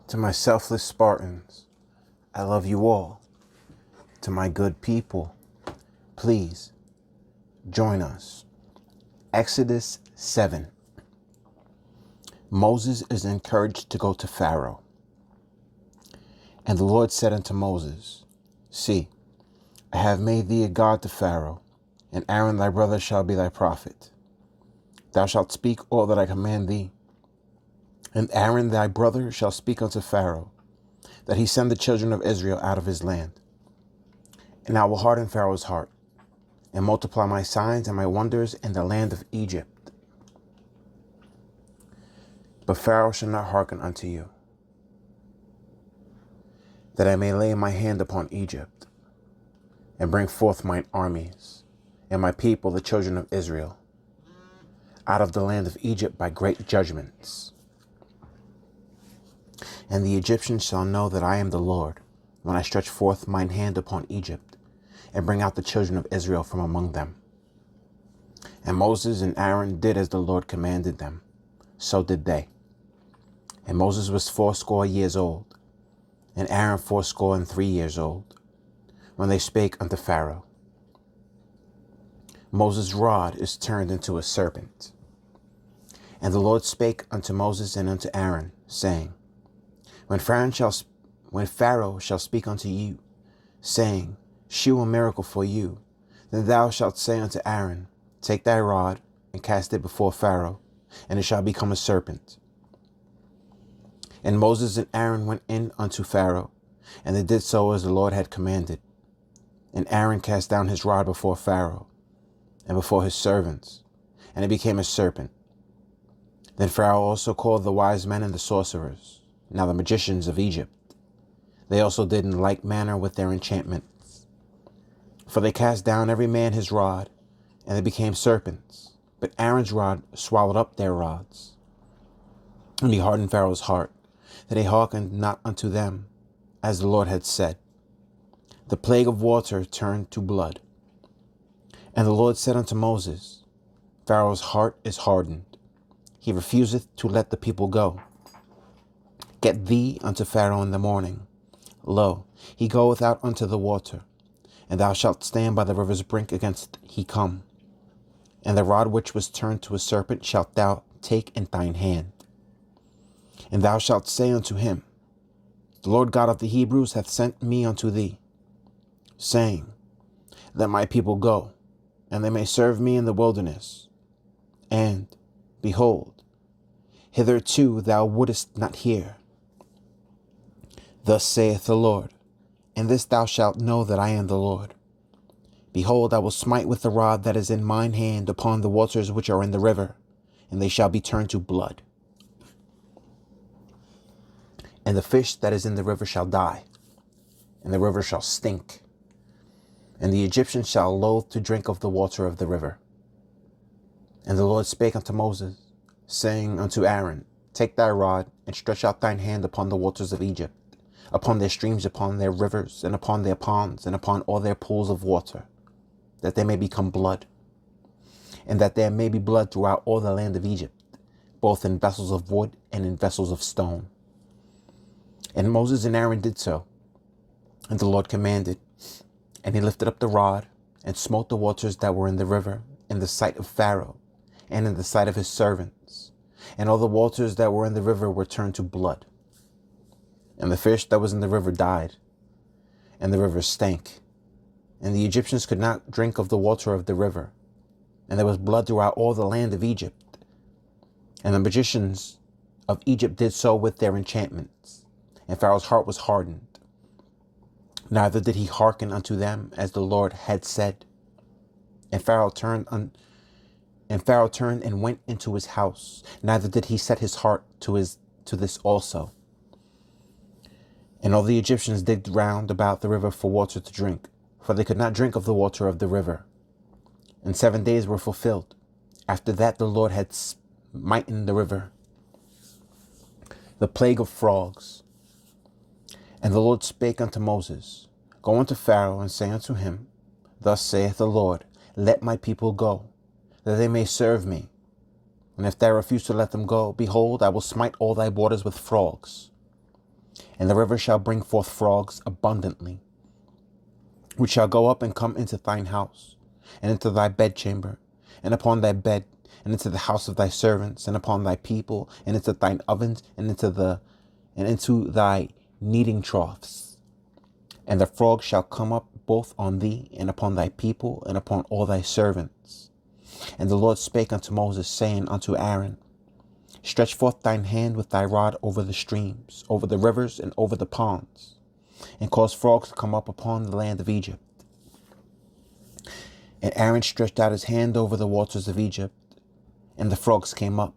To my selfless Spartans, I love you all. To my good people, please join us. Exodus 7. Moses is encouraged to go to Pharaoh. And the Lord said unto Moses, See, I have made thee a god to Pharaoh, and Aaron thy brother shall be thy prophet. Thou shalt speak all that I command thee. And Aaron thy brother shall speak unto Pharaoh, that he send the children of Israel out of his land. And I will harden Pharaoh's heart, and multiply my signs and my wonders in the land of Egypt. But Pharaoh shall not hearken unto you, that I may lay my hand upon Egypt, and bring forth mine armies, and my people the children of Israel, out of the land of Egypt by great judgments. And the Egyptians shall know that I am the Lord, when I stretch forth mine hand upon Egypt, and bring out the children of Israel from among them. And Moses and Aaron did as the Lord commanded them, so did they. And Moses was 80 years old, and Aaron 83 years old, when they spake unto Pharaoh. Moses' rod is turned into a serpent. And the Lord spake unto Moses and unto Aaron, saying, When Pharaoh shall speak unto you, saying, Shew a miracle for you, then thou shalt say unto Aaron, Take thy rod, and cast it before Pharaoh, and it shall become a serpent. And Moses and Aaron went in unto Pharaoh, and they did so as the Lord had commanded. And Aaron cast down his rod before Pharaoh, and before his servants, and it became a serpent. Then Pharaoh also called the wise men and the sorcerers, now the magicians of Egypt. They also did in like manner with their enchantments. For they cast down every man his rod, and they became serpents. But Aaron's rod swallowed up their rods. And he hardened Pharaoh's heart, that he hearkened not unto them, as the Lord had said. The plague of water turned to blood. And the Lord said unto Moses, Pharaoh's heart is hardened. He refuseth to let the people go. Get thee unto Pharaoh in the morning. Lo, he goeth out unto the water, and thou shalt stand by the river's brink against he come. And the rod which was turned to a serpent shalt thou take in thine hand. And thou shalt say unto him, The Lord God of the Hebrews hath sent me unto thee, saying, Let my people go, and they may serve me in the wilderness. And, behold, hitherto thou wouldest not hear. Thus saith the Lord, and this thou shalt know that I am the Lord. Behold, I will smite with the rod that is in mine hand upon the waters which are in the river, and they shall be turned to blood. And the fish that is in the river shall die, and the river shall stink, and the Egyptians shall loathe to drink of the water of the river. And the Lord spake unto Moses, saying unto Aaron, Take thy rod, and stretch out thine hand upon the waters of Egypt, upon their streams, upon their rivers, and upon their ponds, and upon all their pools of water, that they may become blood, and that there may be blood throughout all the land of Egypt, both in vessels of wood and in vessels of stone. And Moses and Aaron did so, and the Lord commanded, and he lifted up the rod, and smote the waters that were in the river, in the sight of Pharaoh, and in the sight of his servants, and all the waters that were in the river were turned to blood. And the fish that was in the river died, and the river stank, and the Egyptians could not drink of the water of the river, and there was blood throughout all the land of Egypt. And the magicians of Egypt did so with their enchantments, and Pharaoh's heart was hardened. Neither did he hearken unto them as the Lord had said. And Pharaoh turned and went into his house. Neither did he set his heart to this also. And all the Egyptians digged round about the river for water to drink, for they could not drink of the water of the river. And 7 days were fulfilled. After that the Lord had smitten the river. The plague of frogs. And the Lord spake unto Moses, Go unto Pharaoh, and say unto him, Thus saith the Lord, Let my people go, that they may serve me. And if thou refuse to let them go, behold, I will smite all thy waters with frogs. And the river shall bring forth frogs abundantly, which shall go up and come into thine house, and into thy bedchamber, and upon thy bed, and into the house of thy servants, and upon thy people, and into thine ovens, and into thy kneading troughs. And the frogs shall come up both on thee, and upon thy people, and upon all thy servants. And the Lord spake unto Moses, saying unto Aaron, Stretch forth thine hand with thy rod over the streams, over the rivers, and over the ponds, and cause frogs to come up upon the land of Egypt. And Aaron stretched out his hand over the waters of Egypt, and the frogs came up,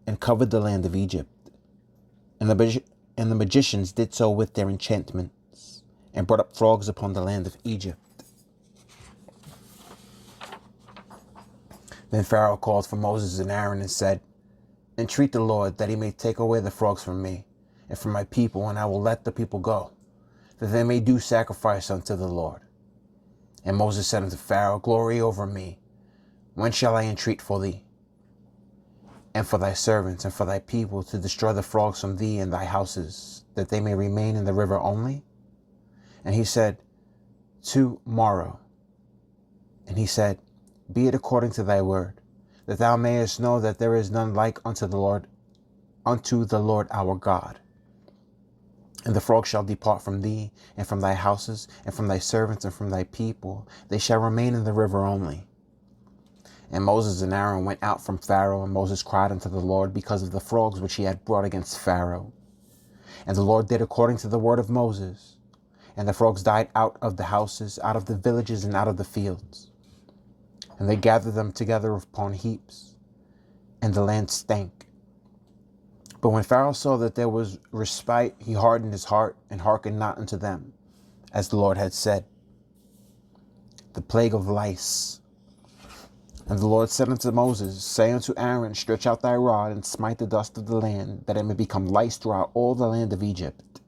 and covered the land of Egypt. And the magicians did so with their enchantments, and brought up frogs upon the land of Egypt. Then Pharaoh called for Moses and Aaron and said, Entreat the Lord that he may take away the frogs from me and from my people, and I will let the people go, that they may do sacrifice unto the Lord. And Moses said unto Pharaoh, Glory over me. When shall I entreat for thee, and for thy servants, and for thy people, to destroy the frogs from thee and thy houses, that they may remain in the river only? And he said, Tomorrow. And he said, Be it according to thy word, that thou mayest know that there is none like unto the Lord our God. And the frogs shall depart from thee, and from thy houses, and from thy servants, and from thy people. They shall remain in the river only. And Moses and Aaron went out from Pharaoh, and Moses cried unto the Lord because of the frogs which he had brought against Pharaoh. And the Lord did according to the word of Moses. And the frogs died out of the houses, out of the villages, and out of the fields. And they gathered them together upon heaps, and the land stank. But when Pharaoh saw that there was respite, he hardened his heart, and hearkened not unto them, as the Lord had said. The plague of lice. And the Lord said unto Moses, Say unto Aaron, Stretch out thy rod, and smite the dust of the land, that it may become lice throughout all the land of Egypt.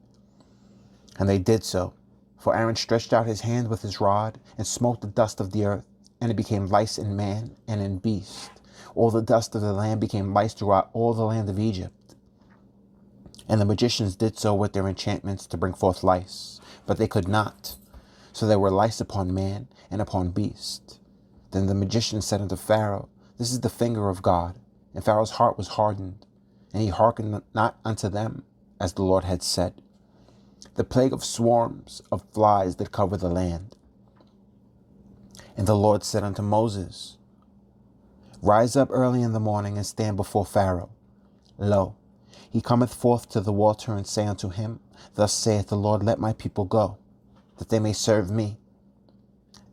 And they did so. For Aaron stretched out his hand with his rod, and smote the dust of the earth, and it became lice in man and in beast. All the dust of the land became lice throughout all the land of Egypt. And the magicians did so with their enchantments to bring forth lice, but they could not. So there were lice upon man and upon beast. Then the magician said unto Pharaoh, This is the finger of God. And Pharaoh's heart was hardened, and he hearkened not unto them, as the Lord had said. The plague of swarms of flies that cover the land. And the Lord said unto Moses, Rise up early in the morning, and stand before Pharaoh. Lo, he cometh forth to the water, and say unto him, Thus saith the Lord, Let my people go, that they may serve me.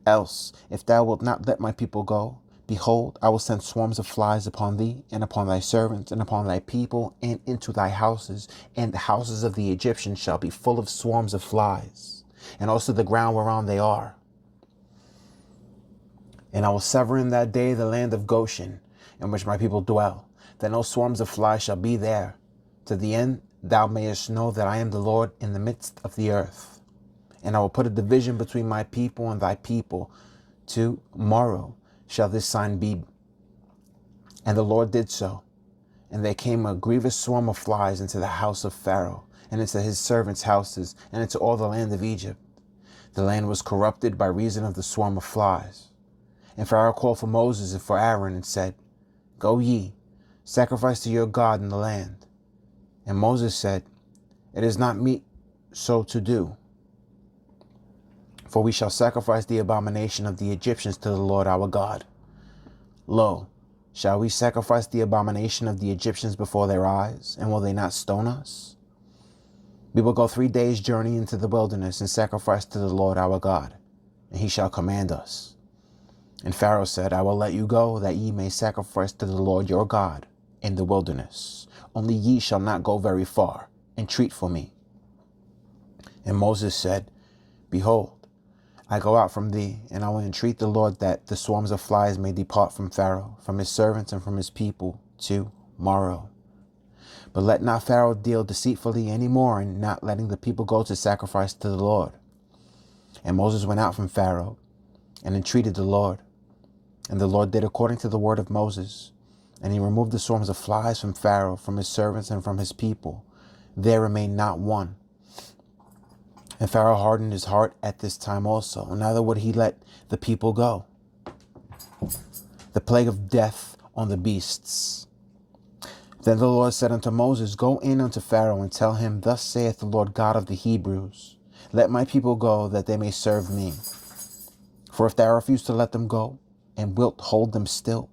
Else, if thou wilt not let my people go, behold, I will send swarms of flies upon thee, and upon thy servants, and upon thy people, and into thy houses, and the houses of the Egyptians shall be full of swarms of flies, and also the ground whereon they are. And I will sever in that day the land of Goshen, in which my people dwell, that no swarms of flies shall be there, to the end thou mayest know that I am the Lord in the midst of the earth. And I will put a division between my people and thy people. Tomorrow shall this sign be. And the Lord did so. And there came a grievous swarm of flies into the house of Pharaoh, and into his servants' houses, and into all the land of Egypt. The land was corrupted by reason of the swarm of flies. And Pharaoh called for Moses and for Aaron, and said, Go ye, sacrifice to your God in the land. And Moses said, It is not meet so to do. For we shall sacrifice the abomination of the Egyptians to the Lord our God. Lo, shall we sacrifice the abomination of the Egyptians before their eyes, and will they not stone us? We will go 3 days' journey into the wilderness, and sacrifice to the Lord our God, and he shall command us. And Pharaoh said, I will let you go, that ye may sacrifice to the Lord your God in the wilderness. Only ye shall not go very far. Entreat for me. And Moses said, Behold, I go out from thee, and I will entreat the Lord that the swarms of flies may depart from Pharaoh, from his servants, and from his people tomorrow. But let not Pharaoh deal deceitfully any more in not letting the people go to sacrifice to the Lord. And Moses went out from Pharaoh, and entreated the Lord. And the Lord did according to the word of Moses. And he removed the swarms of flies from Pharaoh, from his servants, and from his people. There remained not one. And Pharaoh hardened his heart at this time also, and neither would he let the people go. The plague of death on the beasts. Then the Lord said unto Moses, Go in unto Pharaoh, and tell him, Thus saith the Lord God of the Hebrews, Let my people go, that they may serve me. For if thou refuse to let them go, and wilt hold them still,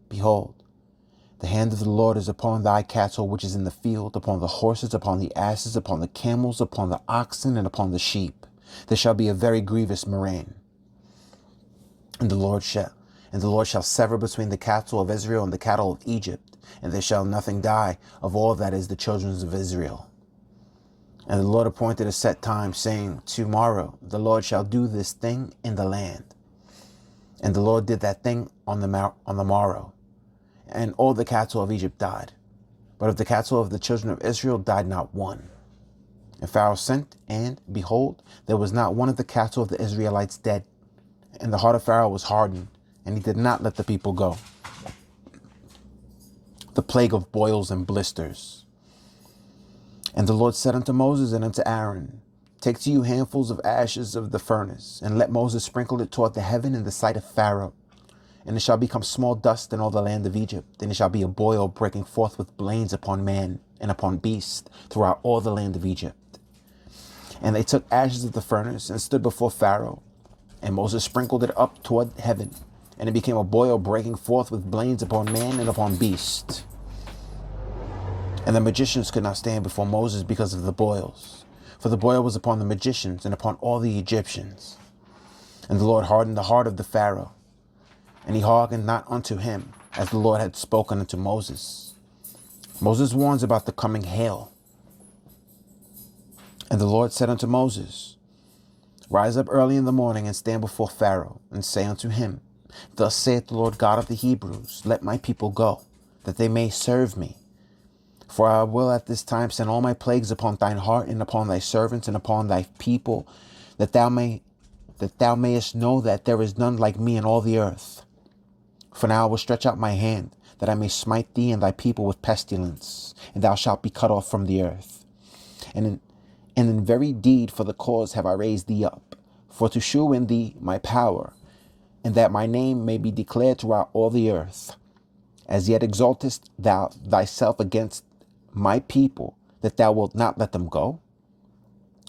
behold, the hand of the Lord is upon thy cattle which is in the field, upon the horses, upon the asses, upon the camels, upon the oxen, and upon the sheep. There shall be a very grievous murrain. And the Lord shall sever between the cattle of Israel and the cattle of Egypt, and there shall nothing die of all that is the children of Israel. And the Lord appointed a set time, saying, Tomorrow the Lord shall do this thing in the land. And the Lord did that thing on the morrow, and all the cattle of Egypt died. But of the cattle of the children of Israel died not one. And Pharaoh sent, and behold, there was not one of the cattle of the Israelites dead. And the heart of Pharaoh was hardened, and he did not let the people go. The plague of boils and blisters. And the Lord said unto Moses and unto Aaron, Take to you handfuls of ashes of the furnace, and let Moses sprinkle it toward the heaven in the sight of Pharaoh. And it shall become small dust in all the land of Egypt, and it shall be a boil breaking forth with blains upon man and upon beast throughout all the land of Egypt. And they took ashes of the furnace and stood before Pharaoh, and Moses sprinkled it up toward heaven, and it became a boil breaking forth with blains upon man and upon beast. And the magicians could not stand before Moses because of the boils, for the boil was upon the magicians and upon all the Egyptians. And the Lord hardened the heart of the Pharaoh, and he hearkened not unto him, as the Lord had spoken unto Moses. Moses warns about the coming hail. And the Lord said unto Moses, Rise up early in the morning, and stand before Pharaoh, and say unto him, Thus saith the Lord God of the Hebrews, Let my people go, that they may serve me. For I will at this time send all my plagues upon thine heart, and upon thy servants, and upon thy people, that thou mayest know that there is none like me in all the earth. For now I will stretch out my hand, that I may smite thee and thy people with pestilence, and thou shalt be cut off from the earth. And in very deed for the cause have I raised thee up, for to shew in thee my power, and that my name may be declared throughout all the earth. As yet exaltest thou thyself against my people, that thou wilt not let them go?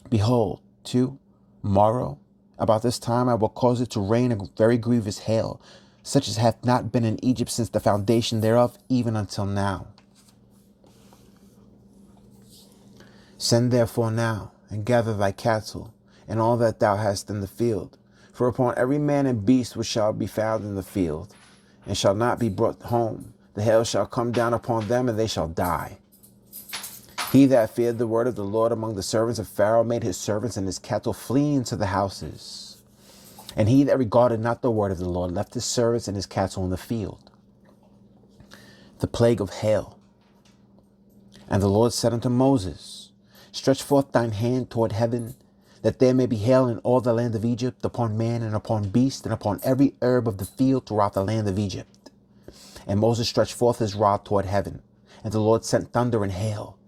Behold, tomorrow, about this time, I will cause it to rain a very grievous hail, such as hath not been in Egypt since the foundation thereof, even until now. Send therefore now, and gather thy cattle, and all that thou hast in the field. For upon every man and beast which shall be found in the field, and shall not be brought home, the hail shall come down upon them, and they shall die. He that feared the word of the Lord among the servants of Pharaoh made his servants and his cattle flee into the houses. And he that regarded not the word of the Lord left his servants and his cattle in the field. The plague of hail. And the Lord said unto Moses, Stretch forth thine hand toward heaven, that there may be hail in all the land of Egypt, upon man and upon beast, and upon every herb of the field throughout the land of Egypt. And Moses stretched forth his rod toward heaven, and the Lord sent thunder and hail,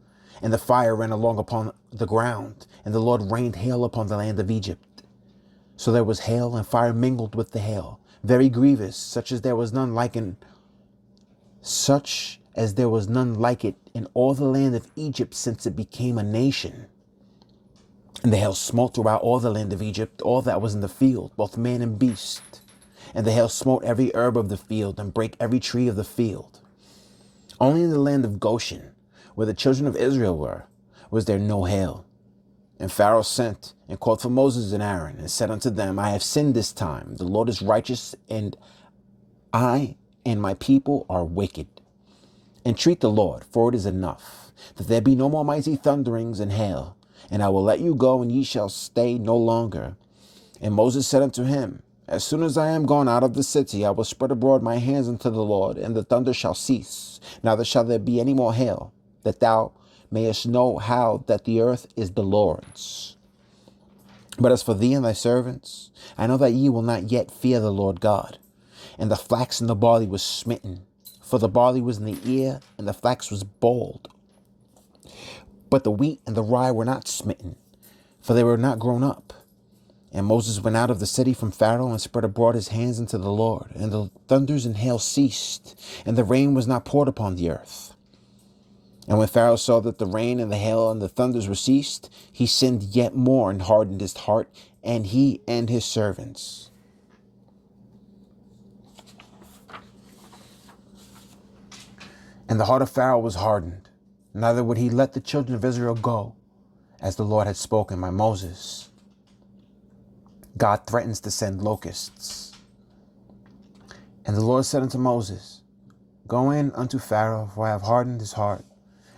and the fire ran along upon the ground, and the Lord rained hail upon the land of Egypt. So there was hail and fire mingled with the hail, very grievous, such as there was none like it in all the land of Egypt since it became a nation. And the hail smote throughout all the land of Egypt, all that was in the field, both man and beast. And the hail smote every herb of the field, and brake every tree of the field. Only in the land of Goshen, where the children of Israel were, was there no hail. And Pharaoh sent and called for Moses and Aaron, and said unto them, I have sinned this time. The Lord is righteous, and I and my people are wicked. Entreat the Lord, for it is enough, that there be no more mighty thunderings and hail. And I will let you go, and ye shall stay no longer. And Moses said unto him, As soon as I am gone out of the city, I will spread abroad my hands unto the Lord, and the thunder shall cease. Neither shall there be any more hail, that thou mayest know how that the earth is the Lord's. But as for thee and thy servants, I know that ye will not yet fear the Lord God. And the flax and the barley was smitten, for the barley was in the ear, and the flax was bold. But the wheat and the rye were not smitten, for they were not grown up. And Moses went out of the city from Pharaoh and spread abroad his hands unto the Lord. And the thunders and hail ceased, and the rain was not poured upon the earth. And when Pharaoh saw that the rain and the hail and the thunders were ceased, he sinned yet more and hardened his heart, and he and his servants. And the heart of Pharaoh was hardened, neither would he let the children of Israel go, as the Lord had spoken by Moses. God threatens to send locusts. And the Lord said unto Moses, Go in unto Pharaoh, for I have hardened his heart,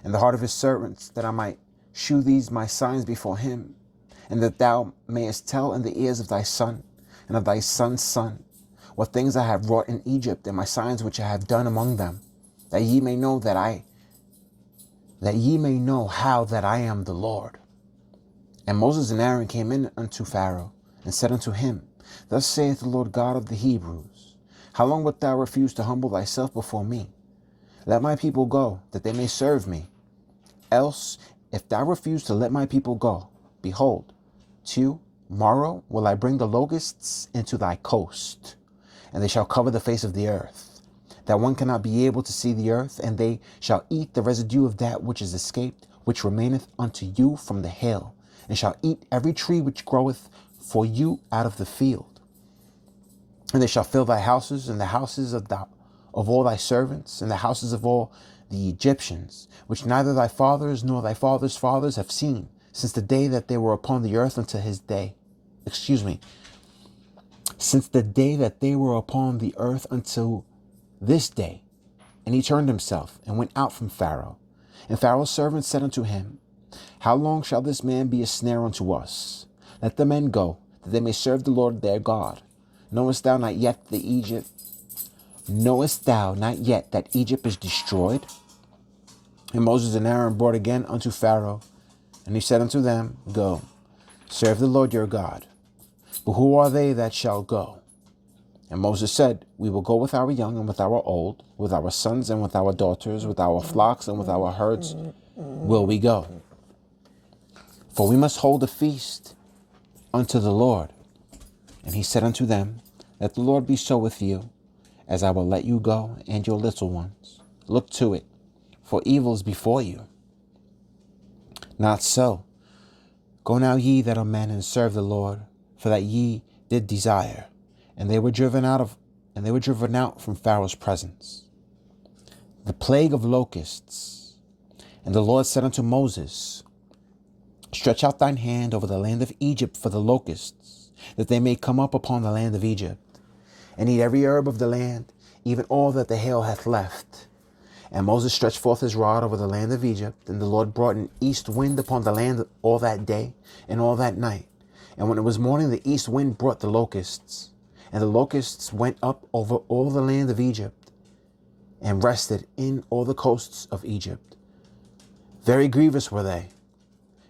and the heart of his servants, that I might shew these my signs before him, and that thou mayest tell in the ears of thy son, and of thy son's son, what things I have wrought in Egypt, and my signs which I have done among them, that ye may know how that I am the Lord. And Moses and Aaron came in unto Pharaoh, and said unto him, Thus saith the Lord God of the Hebrews, How long wilt thou refuse to humble thyself before me? Let my people go, that they may serve me. Else, if thou refuse to let my people go, behold, tomorrow will I bring the locusts into thy coast, and they shall cover the face of the earth, that one cannot be able to see the earth, and they shall eat the residue of that which is escaped, which remaineth unto you from the hail, and shall eat every tree which groweth for you out of the field. And they shall fill thy houses, and the houses of all thy servants, and the houses of all the Egyptians, which neither thy fathers nor thy fathers' fathers have seen, since the day that they were upon the earth unto his day. Since the day that they were upon the earth until this day. And he turned himself and went out from Pharaoh. And Pharaoh's servants said unto him, How long shall this man be a snare unto us? Let the men go, that they may serve the Lord their God. Knowest thou not yet that Egypt is destroyed? And Moses and Aaron brought again unto Pharaoh, and he said unto them, Go, serve the Lord your God. But who are they that shall go? And Moses said, We will go with our young and with our old, with our sons and with our daughters, with our flocks and with our herds will we go. For we must hold a feast unto the Lord. And he said unto them, Let the Lord be so with you, as I will let you go and your little ones. Look to it, for evil is before you. Not so. Go now ye that are men, and serve the Lord, for that ye did desire. And they were driven out from Pharaoh's presence. The plague of locusts. And the Lord said unto Moses, Stretch out thine hand over the land of Egypt for the locusts, that they may come up upon the land of Egypt, and eat every herb of the land, even all that the hail hath left. And Moses stretched forth his rod over the land of Egypt, and the Lord brought an east wind upon the land all that day and all that night. And when it was morning, the east wind brought the locusts. And the locusts went up over all the land of Egypt, and rested in all the coasts of Egypt. Very grievous were they.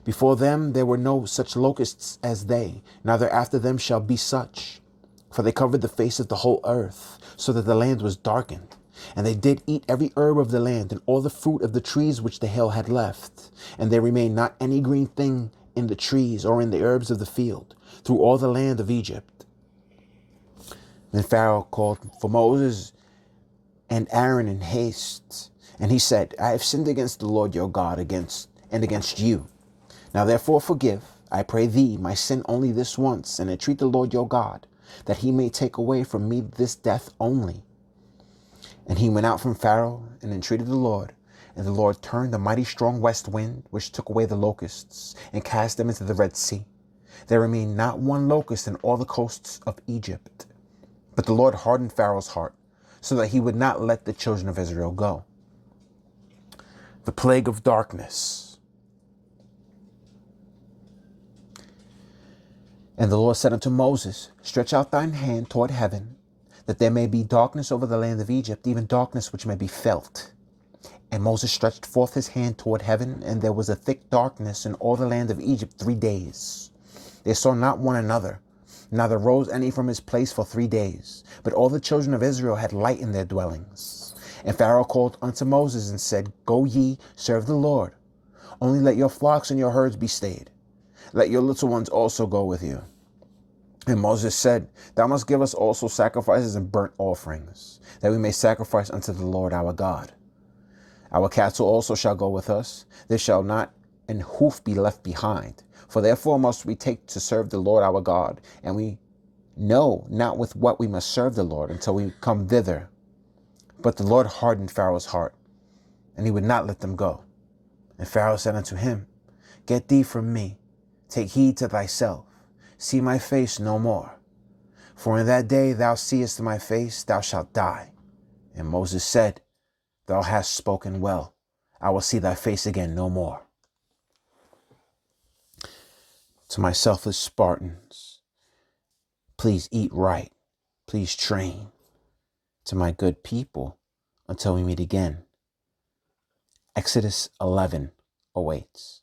Before them there were no such locusts as they, neither after them shall be such. For they covered the face of the whole earth, so that the land was darkened. And they did eat every herb of the land, and all the fruit of the trees which the hail had left. And there remained not any green thing in the trees or in the herbs of the field, through all the land of Egypt. Then Pharaoh called for Moses and Aaron in haste. And he said, I have sinned against the Lord your God against you. Now therefore forgive, I pray thee, my sin only this once, and entreat the Lord your God, that he may take away from me this death only. And he went out from Pharaoh and entreated the Lord. And the Lord turned a mighty strong west wind, which took away the locusts, and cast them into the Red Sea. There remained not one locust in all the coasts of Egypt. But the Lord hardened Pharaoh's heart, so that he would not let the children of Israel go. The plague of darkness. And the Lord said unto Moses, Stretch out thine hand toward heaven, that there may be darkness over the land of Egypt, even darkness which may be felt. And Moses stretched forth his hand toward heaven, and there was a thick darkness in all the land of Egypt 3 days. They saw not one another, neither rose any from his place for 3 days. But all the children of Israel had light in their dwellings. And Pharaoh called unto Moses and said, Go ye, serve the Lord. Only let your flocks and your herds be stayed. Let your little ones also go with you. And Moses said, Thou must give us also sacrifices and burnt offerings, that we may sacrifice unto the Lord our God. Our cattle also shall go with us. There shall not an hoof be left behind. For therefore must we take to serve the Lord our God, and we know not with what we must serve the Lord until we come thither. But the Lord hardened Pharaoh's heart, and he would not let them go. And Pharaoh said unto him, Get thee from me, take heed to thyself, see my face no more. For in that day thou seest my face, thou shalt die. And Moses said, Thou hast spoken well. I will see thy face again no more. To my selfless Spartans, please eat right. Please train. To my good people, until we meet again. Exodus 11 awaits.